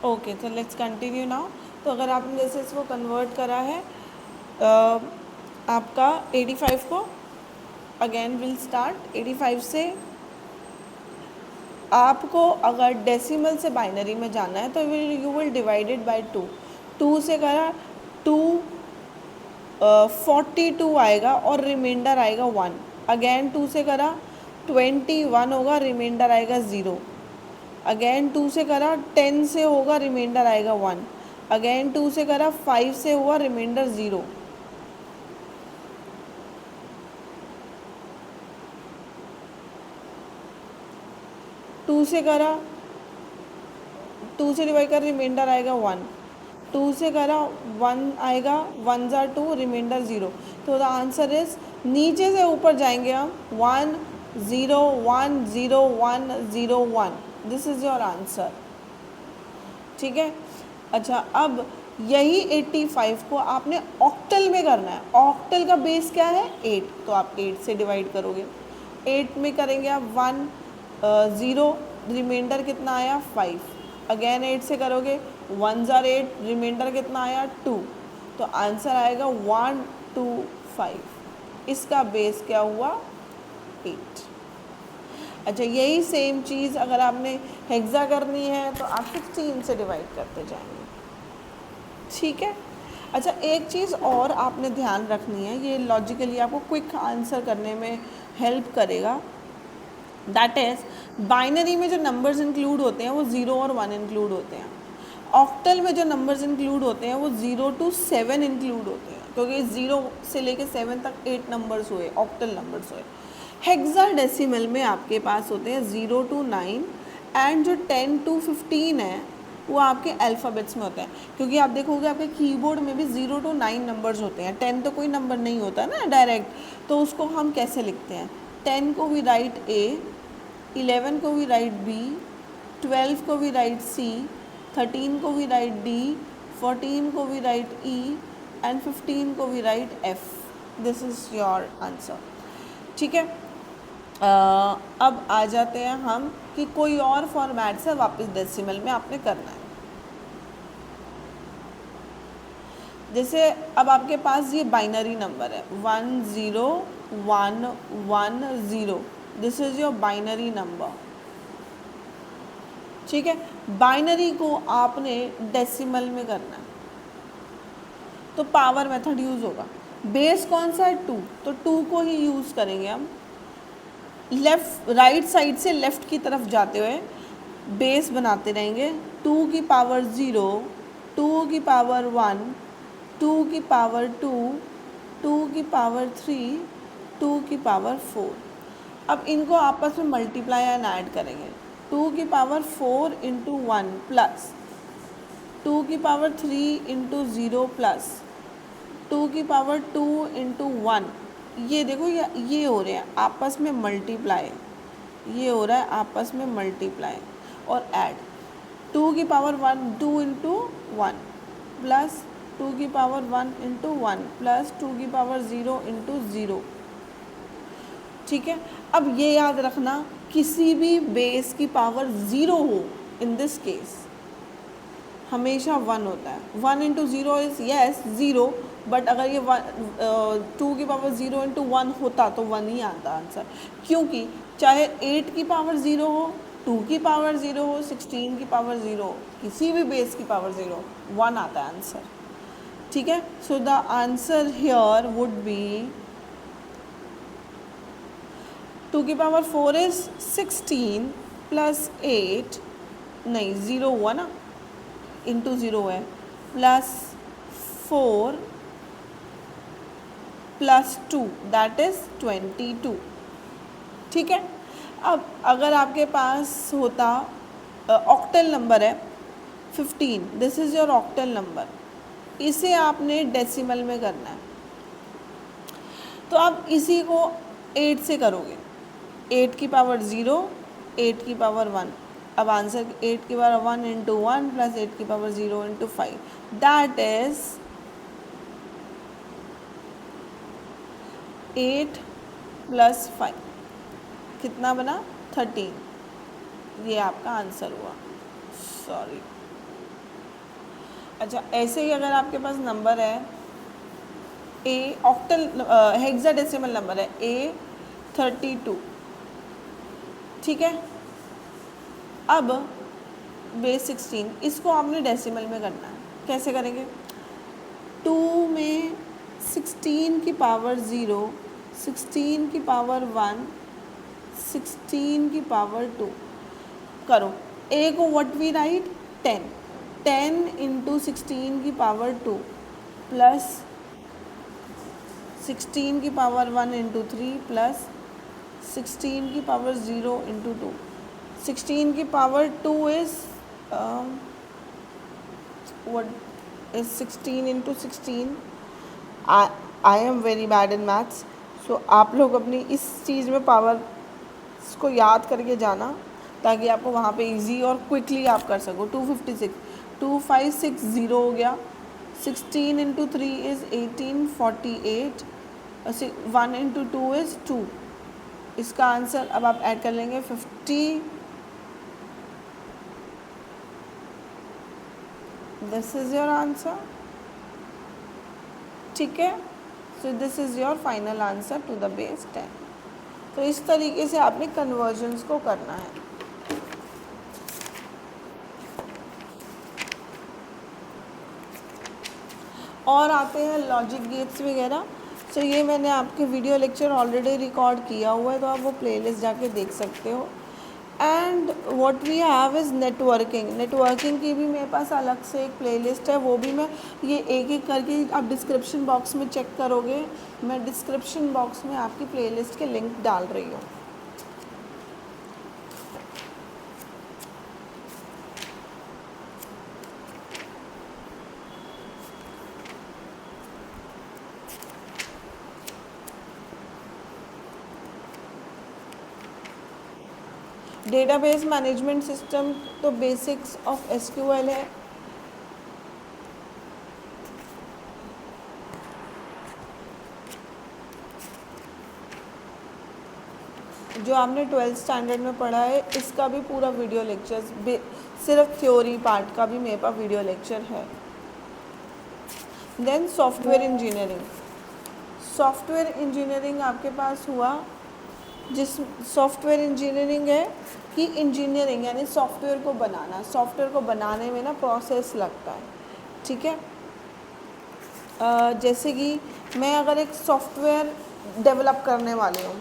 Okay, तो let's continue now. तो अगर आपने जैसे इसको कन्वर्ट करा है आपका 85 को, अगेन विल स्टार्ट 85 से आपको अगर डेसिमल से बाइनरी में जाना है तो यू विल डिवाइडेड बाय 2। 2 से करा 2 42 आएगा और रिमाइंडर आएगा 1। अगेन 2 से करा 21 होगा, रिमाइंडर आएगा 0। अगेन 2 से करा 10 से होगा, रिमाइंडर आएगा 1। अगेन 2 से करा 5 से हुआ, रिमाइंडर 0। टू से करा 2 से डिवाइड कर, रिमाइंडर आएगा 1। 2 से करा 1 आएगा, 1 ज़ा 2, रिमाइंडर 0। तो द आंसर इज, नीचे से ऊपर जाएंगे हम 1 0 1 0 1 0 1। This is your answer. ठीक है। अच्छा, अब यही 85 को आपने ऑक्टल में करना है। ऑक्टल का बेस क्या है? 8। तो आप 8 से डिवाइड करोगे। 8 में करेंगे आप 1 0, रिमाइंडर कितना आया? 5। अगेन 8 से करोगे, 1 ज़ार 8, रिमाइंडर कितना आया? 2। तो आंसर आएगा 1 2 5। इसका बेस क्या हुआ? 8। अच्छा, यही सेम चीज़ अगर आपने हेक्सा करनी है तो आप 16 से डिवाइड करते जाएंगे। ठीक है। अच्छा, एक चीज़ और आपने ध्यान रखनी है, ये लॉजिकली आपको क्विक आंसर करने में हेल्प करेगा। दैट इज़, बाइनरी में जो नंबर्स इंक्लूड होते हैं वो 0 और 1 इंक्लूड होते हैं। ऑक्टल में जो नंबर्स इंक्लूड होते हैं वो 0 to 7 इंक्लूड होते हैं, क्योंकि 0 से लेके 7 तक 8 नंबर्स हुए, ऑक्टल नंबर्स हुए। हेक्साडेसिमल में आपके पास होते हैं 0 to 9, एंड जो 10 to 15 है वो आपके अल्फ़ाबेट्स में होते हैं। क्योंकि आप देखोगे आपके कीबोर्ड में भी 0 to 9 नंबर्स होते हैं। 10 तो कोई नंबर नहीं होता ना डायरेक्ट, तो उसको हम कैसे लिखते हैं? 10 को भी राइट ए, 11 को भी राइट बी, 12 को भी राइट सी, 13 को भी राइट डी, 14 को भी राइट ई, एंड 15 को भी right F. This is your answer. ठीक है। अब आ जाते हैं हम कि कोई और फॉर्मेट से वापस डेसिमल में आपने करना है। जैसे अब आपके पास ये बाइनरी नंबर है 1 0 1 1 0। This is your binary number. ठीक है। बाइनरी को आपने डेसिमल में करना है तो पावर मेथड यूज़ होगा। बेस कौन सा है? 2, तो 2 को ही यूज़ करेंगे हम। लेफ़्ट राइट साइड से लेफ़्ट की तरफ जाते हुए बेस बनाते रहेंगे। 2 की पावर 0, 2 की पावर 1, 2 की पावर 2, 2 की पावर 3, 2 की पावर 4। अब इनको आपस में मल्टीप्लाई एंड ऐड करेंगे। 2 की पावर 4 इंटू 1 प्लस 2 की पावर 3 इंटू 0 प्लस 2 की पावर 2 इंटू 1। ये देखो, ये हो रहे हैं आपस में मल्टीप्लाई, ये हो रहा है आपस में मल्टीप्लाई और ऐड। 2 की पावर 1 2 इंटू 1 प्लस 2 की पावर 1 इंटू 1 प्लस 2 की पावर 0 इंटू 0। ठीक है। अब ये याद रखना, किसी भी बेस की पावर 0 हो, इन दिस केस हमेशा 1 होता है। 1 इंटू 0 इज़ येस 0, बट अगर ये 2 की पावर 0 इंटू 1 होता तो 1 ही आता आंसर। क्योंकि चाहे 8 की पावर 0 हो, 2 की पावर 0 हो, 16 की पावर 0 हो, किसी भी बेस की पावर 0, 1 आता है आंसर। ठीक है। So the answer here would be 2 की पावर 4 इज 16 प्लस 8, नहीं 0 हुआ ना, इंटू 0 है, प्लस 4 प्लस 2 दैट इज़ 22। ठीक है। अब अगर आपके पास होता ऑक्टल नंबर है 15, this is your octal number, इसे आपने डेसिमल में करना है तो आप इसी को 8 से करोगे। 8 की पावर 0, 8 की पावर 1। अब आंसर 8 की पावर 1 इंटू 1 प्लस 8 की power 0 into 5, that is 8 plus 5 कितना बना? 13। ये आपका आंसर हुआ। सॉरी। अच्छा, ऐसे ही अगर आपके पास नंबर है ए, ऑक्टल हेक्साडेसिमल नंबर है A32, ठीक है। अब बेस 16, इसको आपने डेसिमल में करना है। कैसे करेंगे? 2 में 16 की पावर 0, 16 की पावर 1, 16 की पावर 2 करो। ए को व्हाट वी राइट? 10, 10 इंटू 16 की पावर 2 प्लस 16 की पावर 1 इंटू 3 प्लस 16 की पावर 0 इंटू 2। 16 की power 2 is what is 16 into 16? I am very bad in maths, so आप लोग अपनी इस चीज़ में पावर को याद करके जाना ताकि आपको वहाँ पे इजी और क्विकली आप कर सको। 256, 2560 हो गया। 16 इंटू 3 इज़ 1848, 1 इंटू 2 इज़ 2। इसका आंसर अब आप ऐड कर लेंगे 50। दिस इज़ योर आंसर, ठीक है। So this is your final answer to the base 10। तो इस तरीके से आपने कन्वर्जन्स को करना है। और आते हैं लॉजिक गेट्स वगैरह। सो ये मैंने आपके वीडियो लेक्चर ऑलरेडी रिकॉर्ड किया हुआ है, तो आप वो प्लेलिस्ट जाके देख सकते हो। And what we have is networking. Networking की भी मेरे पास अलग से एक प्लेलिस्ट है, वो भी मैं ये एक एक करके आप डिस्क्रिप्शन बॉक्स में चेक करोगे। मैं डिस्क्रिप्शन बॉक्स में आपकी प्लेलिस्ट के लिंक डाल रही हूँ। डेटाबेस मैनेजमेंट सिस्टम तो बेसिक्स ऑफ एसक्यूएल है। जो आपने 12th स्टैंडर्ड में पढ़ा है, इसका भी पूरा वीडियो लेक्चर्स, सिर्फ थ्योरी पार्ट का भी मेरे पास वीडियो लेक्चर है। Then software engineering. Software engineering आपके पास हुआ, जिस सॉफ्टवेयर इंजीनियरिंग है कि इंजीनियरिंग यानी सॉफ्टवेयर को बनाना। सॉफ्टवेयर को बनाने में ना प्रोसेस लगता है, ठीक है। जैसे कि मैं अगर एक सॉफ्टवेयर डेवलप करने वाली हूँ,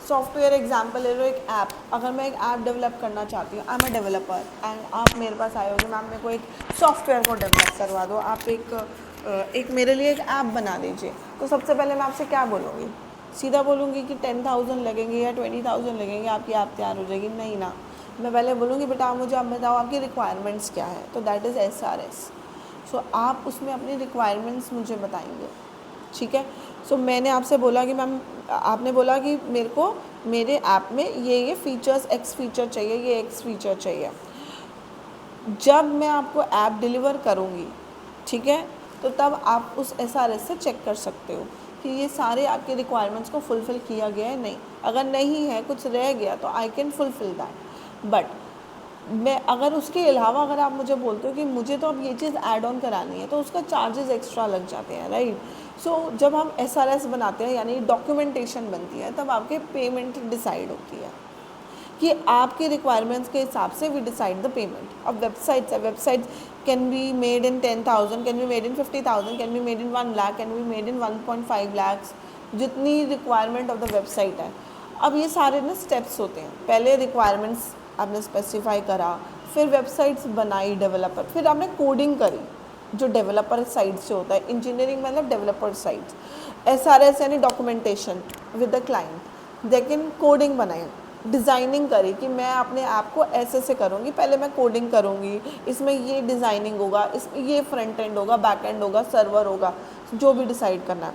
सॉफ्टवेयर एग्जांपल ले लो, एक ऐप। अगर मैं एक ऐप डेवलप करना चाहती हूँ, I am a developer and आप मेरे पास आए हो कि मैम मेरे को एक सॉफ्टवेयर को डेवलप करवा दो, आप एक मेरे लिए एक ऐप बना दीजिए। तो सबसे पहले मैं आपसे क्या बोलूँगी? सीधा बोलूँगी कि 10,000 लगेंगे या 20,000 लगेंगे, आपकी ऐप तैयार हो जाएगी? नहीं ना, मैं पहले बोलूँगी बेटा आप मुझे आप बताओ आपकी रिक्वायरमेंट्स क्या है। तो दैट इज़ SRS। सो आप उसमें अपनी रिक्वायरमेंट्स मुझे बताएंगे, ठीक है। सो मैंने आपसे बोला कि मैम, आपने बोला कि मेरे को मेरे ऐप में ये फीचर्स, X फीचर चाहिए, ये X फीचर चाहिए। जब मैं आपको ऐप डिलीवर करूँगी, ठीक है, तो तब आप उस SRS से चेक कर सकते हो कि ये सारे आपके रिक्वायरमेंट्स को फुलफ़िल किया गया है नहीं। अगर नहीं है, कुछ रह गया, तो I can fulfil that. But मैं अगर उसके अलावा अगर आप मुझे बोलते हो कि मुझे तो अब ये चीज़ ऐड ऑन करानी है, तो उसका चार्जेस एक्स्ट्रा लग जाते हैं, राइट। सो जब हम SRS बनाते हैं यानी डॉक्यूमेंटेशन बनती है, तब आपके पेमेंट डिसाइड होती है कि आपके रिक्वायरमेंट्स के हिसाब से वी डिसाइड द पेमेंट। अब वेबसाइट्स है, websites can be made in 10,000, can be made in 50,000, can be made in 1 lakh, can be made in 1.5 lakh, जितनी रिक्वायरमेंट ऑफ द वेबसाइट है। अब ये सारे ना स्टेप्स होते हैं। पहले रिक्वायरमेंट्स आपने स्पेसिफाई करा, फिर वेबसाइट्स बनाई डेवलपर, फिर आपने कोडिंग करी जो डेवलपर साइड से होता है। इंजीनियरिंग मतलब डेवलपर साइड। SRS यानी डॉक्यूमेंटेशन विद द क्लाइंट। लेकिन कोडिंग बनाई, डिज़ाइनिंग करी कि मैं अपने ऐप को ऐसे से करूँगी। पहले मैं कोडिंग करूँगी, इसमें ये डिज़ाइनिंग होगा, इसमें ये फ्रंट एंड होगा, बैक एंड होगा, सर्वर होगा, जो भी डिसाइड करना है।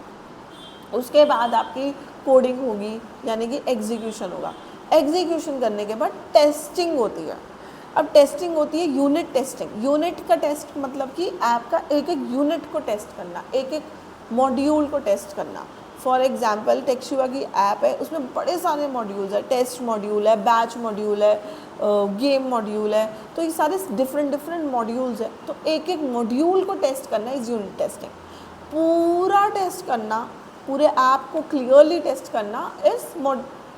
उसके बाद आपकी कोडिंग होगी यानी कि एग्जीक्यूशन होगा। एग्जीक्यूशन करने के बाद टेस्टिंग होती है। अब टेस्टिंग होती है यूनिट टेस्टिंग। यूनिट का टेस्ट मतलब कि ऐप का एक एक यूनिट को टेस्ट करना, एक एक मॉड्यूल को टेस्ट करना। फॉर एग्जाम्पल टेक्शिवा की ऐप है, उसमें बड़े सारे मॉड्यूल्स है, टेस्ट मॉड्यूल है, बैच मॉड्यूल है, गेम मॉड्यूल है, तो ये सारे डिफरेंट डिफरेंट मॉड्यूल्स है। तो एक एक मॉड्यूल को टेस्ट करना इज यूनिट टेस्टिंग। पूरा टेस्ट करना, पूरे ऐप को क्लियरली टेस्ट करना इज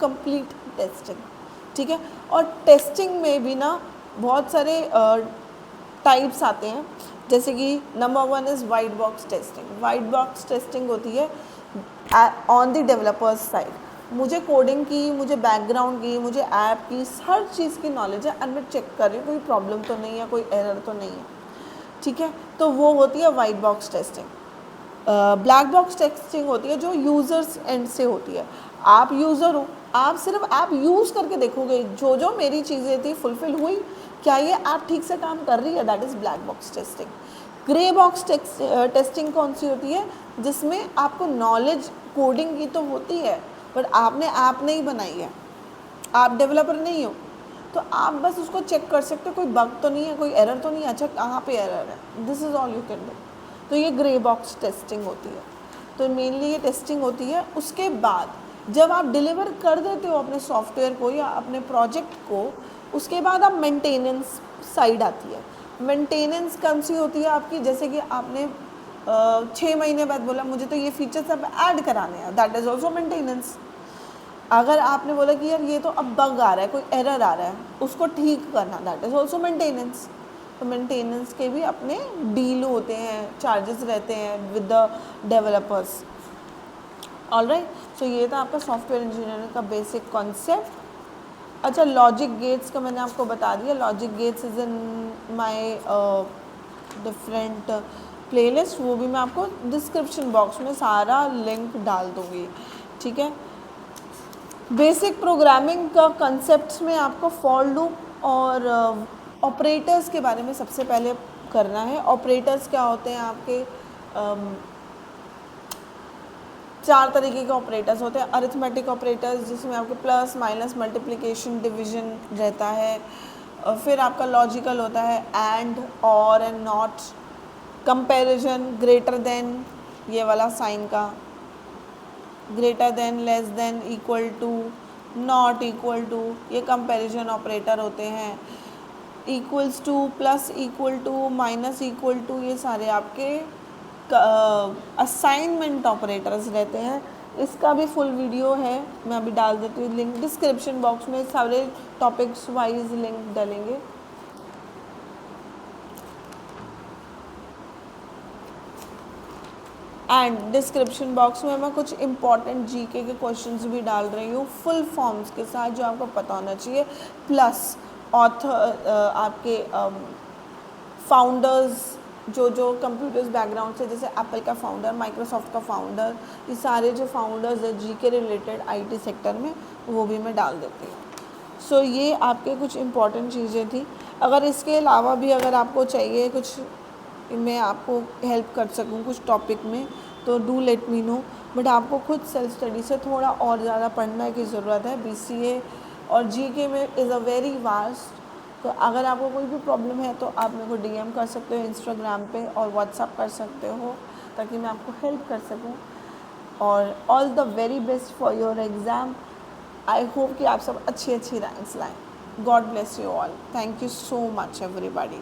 कंप्लीट टेस्टिंग। ठीक है, और टेस्टिंग में भी ना बहुत सारे टाइप्स आते हैं, जैसे कि number 1 is white box testing. White box testing होती है ऑन द डेवलपर्स साइड। मुझे कोडिंग की, मुझे बैकग्राउंड की, मुझे ऐप की, हर चीज़ की नॉलेज है एंड मैं चेक कर रही हूँ कोई प्रॉब्लम तो नहीं है, कोई एरर तो नहीं है। ठीक है, तो वो होती है white box testing. Black box testing होती है जो यूज़र्स एंड से होती है। आप यूज़र हो, आप सिर्फ ऐप यूज़ करके देखोगे जो जो मेरी चीज़ें थी फुलफ़िल हुई, क्या ये ऐप ठीक से काम कर रही है, that is black box testing. Grey box testing कौन सी होती है, जिसमें आपको नॉलेज कोडिंग की तो होती है बट आपने ऐप नहीं बनाई है, आप डेवलपर नहीं हो, तो आप बस उसको चेक कर सकते हो कोई बग तो नहीं है, कोई एरर तो नहीं है, अच्छा कहाँ पे एरर है, this is all you can do. तो ये ग्रे बॉक्स टेस्टिंग होती है। तो मेनली ये टेस्टिंग होती है। उसके बाद जब आप डिलीवर कर देते हो अपने सॉफ्टवेयर को या अपने प्रोजेक्ट को, उसके बाद आप मेंटेनेंस साइड आती है। मेंटेनेंस कौन सी होती है आपकी, जैसे कि आपने 6 महीने बाद बोला मुझे तो ये फीचर्स अब ऐड कराने हैं, दैट इज़ ऑल्सो मेंटेनेंस। अगर आपने बोला कि यार ये तो अब बग आ रहा है, कोई एरर आ रहा है, उसको ठीक करना, दैट इज़ ऑल्सो मेंटेनेंस। तो मेंटेनेंस के भी अपने डील होते हैं, चार्जेस रहते हैं विद द डेवलपर्स। ऑलराइट, सो ये था आपका सॉफ्टवेयर इंजीनियरिंग का बेसिक कॉन्सेप्ट। अच्छा, लॉजिक गेट्स का मैंने आपको बता दिया। Logic gates is in my different playlist, वो भी मैं आपको डिस्क्रिप्शन बॉक्स में सारा लिंक डाल दूँगी। ठीक है, बेसिक प्रोग्रामिंग का कंसेप्ट्स में आपको फॉर लूप और ऑपरेटर्स के बारे में सबसे पहले करना है। ऑपरेटर्स क्या होते हैं आपके, 4 तरीके के ऑपरेटर्स होते हैं। अरिथमेटिक ऑपरेटर्स जिसमें आपके प्लस माइनस मल्टीप्लिकेशन डिवीजन रहता है। फिर आपका लॉजिकल होता है एंड, और and not. Comparison, greater than, ये वाला साइन का, greater than, less than, equal to, not equal to, ये कंपैरिजन ऑपरेटर होते हैं। Equals to, plus equal to, minus equal to, ये सारे आपके असाइनमेंट ऑपरेटर्स रहते हैं। इसका भी फुल वीडियो है, मैं अभी डाल देती हूँ लिंक डिस्क्रिप्शन बॉक्स में, सारे टॉपिक्स वाइज लिंक डालेंगे। एंड डिस्क्रिप्शन बॉक्स में मैं कुछ इंपॉर्टेंट जीके के क्वेश्चंस भी डाल रही हूँ फुल फॉर्म्स के साथ, जो आपको पता होना चाहिए। प्लस ऑथर, आपके फाउंडर्स, जो कंप्यूटर्स बैकग्राउंड से, जैसे एप्पल का फाउंडर, माइक्रोसॉफ्ट का फाउंडर, ये सारे जो फाउंडर्स है जीके रिलेटेड आईटी सेक्टर में, वो भी मैं डाल देती हूँ। सो ये आपके कुछ इंपॉर्टेंट चीज़ें थी। अगर इसके अलावा भी अगर आपको चाहिए कुछ, मैं आपको हेल्प कर सकूँ कुछ टॉपिक में, तो do let me know. But आपको खुद सेल्फ स्टडी से थोड़ा और ज़्यादा पढ़ने की ज़रूरत है। बीसीए और जीके में इज़ अ वेरी वास्ट। तो अगर आपको कोई भी प्रॉब्लम है तो आप मेरे को डीएम कर सकते हो इंस्टाग्राम पे, और व्हाट्सअप कर सकते हो, ताकि मैं आपको हेल्प कर सकूं। और all the very best for your exam. I hope कि आप सब अच्छी अच्छी रैंक्स लाएं। God bless you all. Thank you so much everybody.